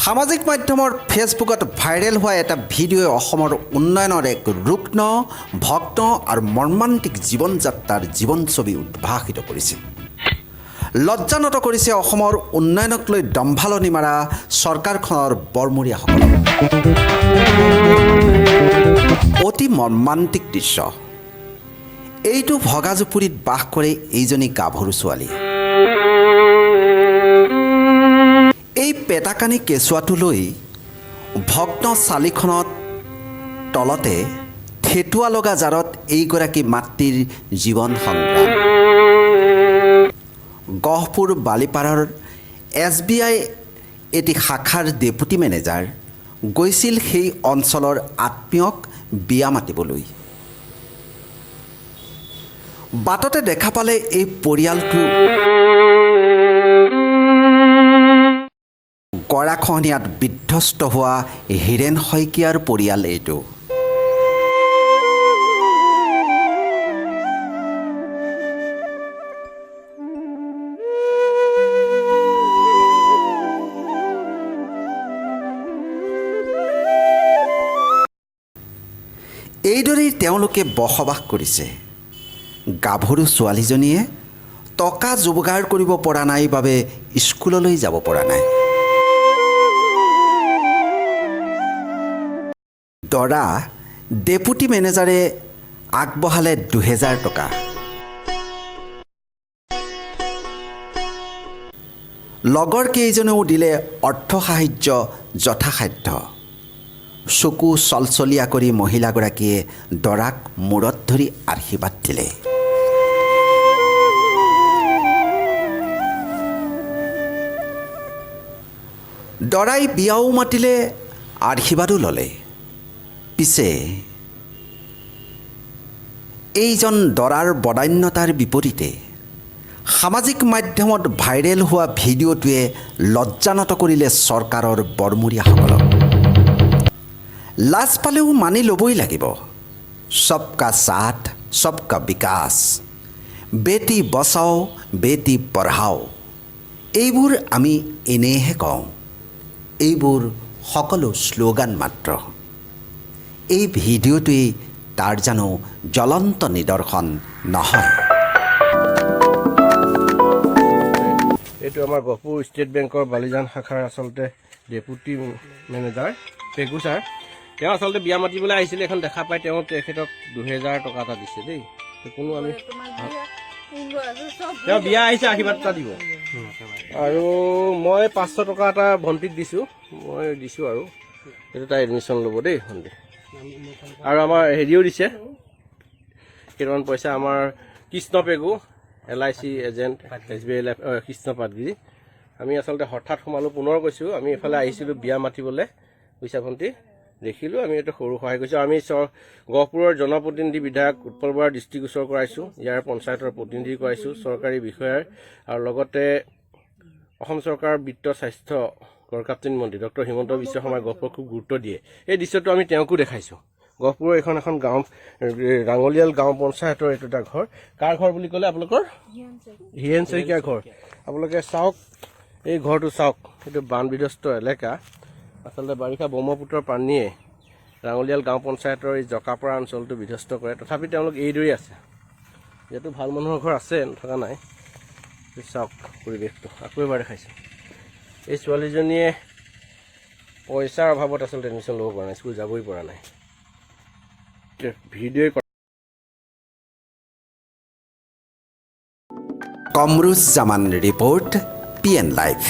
সামাজিক মাধ্যমৰ ফেচবুকত ভাইৰেল হোৱা এটা ভিডিঅ'ই অসমৰ উন্নয়নৰ এক ৰুগ্ন ভগ্ন আৰু মৰ্মান্তিক জীৱন যাত্ৰাৰ জীৱন ছবি উদ্ভাসিত কৰিছে। লজ্জানত কৰিছে অসমৰ উন্নয়নক লৈ দম্ভালনি মাৰা চৰকাৰখনৰ বৰমূৰীয়াসকলক। অতি মৰ্মান্তিক দৃশ্য। এইটো ভগাজুপুৰীত বাস কৰে এইজনী গাভৰু ছোৱালী। এই পেটাকানি কেঁচুৱাটো লৈ ভগ্ন চালিখনত তলতে থেটুৱা লগা জাৰত এইগৰাকী মাতৃৰ জীৱন সংগ্ৰাম। গহপুৰ বালিপাৰাৰ SBI এটি শাখাৰ ডেপুটি মেনেজাৰ গৈছিল সেই অঞ্চলৰ আত্মীয়ক বিয়া মাতিবলৈ। বাটতে দেখা পালে এই পৰিয়ালটো গৰাখহনীয়াত বিধ্বস্ত হোৱা হীৰেণ শইকীয়াৰ পৰিয়াল এইটো। এইদৰেই তেওঁলোকে বসবাস কৰিছে। গাভৰু ছোৱালীজনীয়ে টকা যোগাৰ কৰিব পৰা নাই বাবে স্কুললৈ যাব পৰা নাই। দৰা ডেপুটি মেনেজাৰে আগবঢ়ালে 2000 টকা। লগৰ কেইজনেও দিলে অৰ্থ সাহায্য যথাসাধ্য। চকু চলচলীয়া কৰি মহিলাগৰাকীয়ে দৰাক মূৰত ধৰি আশীৰ্বাদ দিলে। দৰাই বিয়াও মাতিলে, আশীৰ্বাদো ল'লে। পিছে এইজন দৰাৰ বদান্যতাৰ বিপৰীতে সামাজিক মাধ্যমত ভাইৰেল হোৱা ভিডিঅ'টোৱে লজ্জানত কৰিলে চৰকাৰৰ বৰমূৰীয়াসকলক। লাজ পালেও মানি ল'বই লাগিব। সবকা সাথ সবকা বিকাশ, বেটি বচাও বেটি পঢ়াও, এইবোৰ আমি এনেহে কওঁ। এইবোৰ সকলো শ্লোগান মাত্ৰ। এই ভিডিঅ'টোৱেই তাৰ জানো জ্বলন্ত নিদৰ্শন নহয়? এইটো আমাৰ গহপুৰ ষ্টেট বেংকৰ বালিজান শাখাৰ আচলতে ডেপুটি মেনেজাৰ পেগু ছাৰ। তেওঁ আচলতে বিয়া মাতিবলৈ আহিছিলে। এখন দেখা পাই তেওঁ তেখেতক 2000 টকা এটা দিছে দেই। কোনো আমি তেওঁ বিয়া আহিছে, আশীৰ্বাদ এটা দিব। আৰু মই 500 টকা এটা ভণ্টিক দিছোঁ। মই দিছোঁ আৰু সেইটো তাই এডমিশ্যন ল'ব দেই ভণ্টি। আৰু আমাৰ হেৰিও দিছে কেইটামান পইচা আমাৰ Krishna Pegu LIC agent SBI life Krishna Patgiri. আমি আচলতে হঠাৎ সোমালোঁ। পুনৰ কৈছোঁ আমি এইফালে আহিছিলোঁ বিয়া মাতিবলৈ। বুজিছা ভণ্টি, দেখিলোঁ আমি এইটো সৰু সহায় কৰিছোঁ। আমি গহপুৰৰ জনপ্ৰতিনিধি বিধায়ক উৎপল বৰাৰ দৃষ্টিগোচৰ কৰাইছোঁ। ইয়াৰ পঞ্চায়তৰ প্ৰতিনিধি কৰাইছোঁ, চৰকাৰী বিষয়াৰ, আৰু লগতে অসম চৰকাৰৰ বিত্ত স্বাস্থ্য গড়কাপ্তানী মন্ত্ৰী ডক্টৰ হিমন্ত বিশ্ব শৰ্মাই গহপুৰক খুব গুৰুত্ব দিয়ে। এই দৃশ্যটো আমি তেওঁকো দেখাইছোঁ। গহপুৰৰ এখন গাঁও, ৰাঙলিয়াল গাঁও পঞ্চায়তৰ এইটো এটা ঘৰ। কাৰ ঘৰ বুলি ক'লে আপোনালোকৰ? হীৰেণ শইকীয়াৰ ঘৰ। আপোনালোকে চাওক, এই ঘৰটো চাওক। এইটো বান বিধ্বস্ত এলেকা। আচলতে বাৰিষা ব্ৰহ্মপুত্ৰৰ পানীয়ে ৰাঙলিয়াল গাঁও পঞ্চায়তৰ এই জকাপৰা অঞ্চলটো বিধ্বস্ত কৰে। তথাপি তেওঁলোক এইদৰেই আছে। যিহেতু ভাল মানুহৰ ঘৰ আছে, নথকা নাই। চাওক পৰিৱেশটো আকৌ এবাৰ দেখাইছোঁ। এই ছোৱালীজনীয়ে পইচাৰ অভাৱত আচলতে এডমিশ্যন ল'ব পৰা নাই, স্কুল যাবই পৰা নাই। Video' Kamruzzaman report PN live.